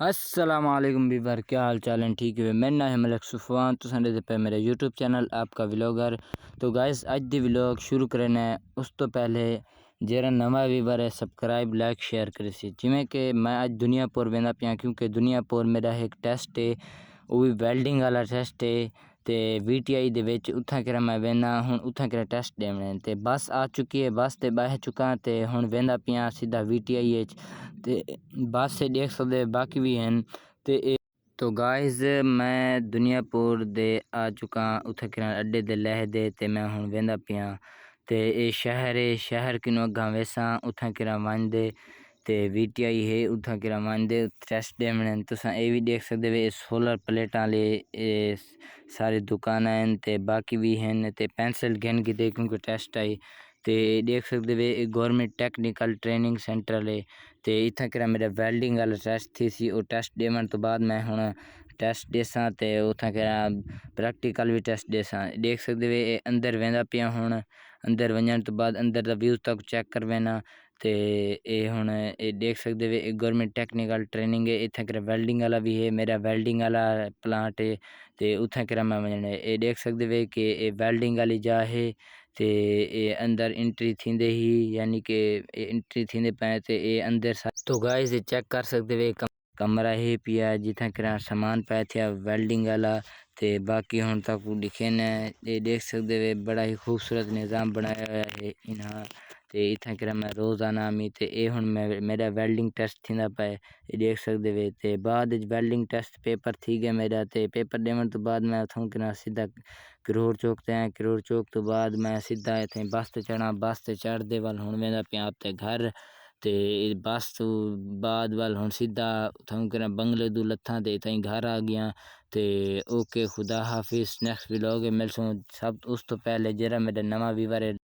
अस्सलामुअलैकुम वीवर, क्या हाल चाल हैं? ठीक है। मेरा नाम है मलिक सुफ़वान, तो संडे पे मेरा यूट्यूब चैनल आपका व्लॉगर। तो गाइस अज दी व्लॉग शुरू करना है उस तो पहले जेरा नवा वीवर है सब्सक्राइब लाइक शेयर करे सी। जिमें कि मैं अज दुनियापुर वेंदा पिया क्योंकि दुनियापुर मेरा एक टेस्ट है, वो भी वेल्डिंग वाला टेस्ट है। तो VTI दे विच उत्थां करा मैं वेंदा हुण उत्थां करा टेस्ट देने ते बस आ चुकी है। बस ते बह चुका ते हुण वेंदा पिया सीधा VTI ते बस से देख सकते बाकी भी हैं। तो गाइस मैं दुनियापुर दे आ चुका उत्थे करा अड्डे दे लहदे ते मैं हुण वेंदा पिया ते ये शहर है। शहर किनों अग्गां वेसां उत्थां करा वंदे ते VTI है उत्थां करा वंदे टेस्ट देने। तुसां ये भी देख सकते वे सोलर प्लेटां ले सारी दुकानां हैं ते बाकी भी हैं ते पेंसिल गिन गिते क्योंकि टेस्ट आई ते देख सकते वे गवर्नमेंट टेक्निकल ट्रेनिंग सेंटर है। तो इत्थां करा मेरा वेल्डिंग वाला टेस्ट थी सी। वो टेस्ट देवन तो बाद मैं हुण टेस्ट देसां ते उत्थां करा प्रैक्टिकल भी टेस्ट देसां। देख सकते वे अंदर वेंदा पिया हुण अंदर वञण तो बाद अंदर दा व्यू तक चेक कर वेना ते हुण देख सकते वे गवर्नमेंट टेक्निकल ट्रेनिंग है। इत्थां करा वेल्डिंग वाला भी है, मेरा वेल्डिंग वाला प्लांट है ते उत्थां करा मैं वञण है। देख सकते वे कि वेल्डिंग वाली जा है ते अंदर एंट्री थींदे ही यानी कि एंट्री थींदे पे ते अंदर तो गाइस चेक कर सकते वे कमरा ही पिया जिथा करा सामान पाया थे वेल्डिंग वाला ते बाकी हुण तक दिखे न। ये देख सकते वे बड़ा ही खूबसूरत निज़ाम बनाया हुआ है इन्हां ते इत्थां करा मैं रोज़ाना मी ते हुण मेरा वेल्डिंग टेस्ट थींदा पे देख सकते वे ते बाद वेल्डिंग टेस्ट पेपर थी गया मेरा ते पेपर देवन तो बाद मैं उथों करा सीधा करोड़ चौक ते आया। करोड़ चौक तो बाद मैं सीधा इत्थे बस ते चढ़ा। बस ते चढ़दे वाल हुण वेंदा पिया अपने घर ते बस तो बाद वाल हुण सीधा उथों करा बंगले दू लत्थां ते इत्थें घर आ गया ते ओके खुदा हाफिज़। नेक्स्ट व्लॉग मिलसूँ सब उस तो पहले जरा मेरा नवा वीवर है।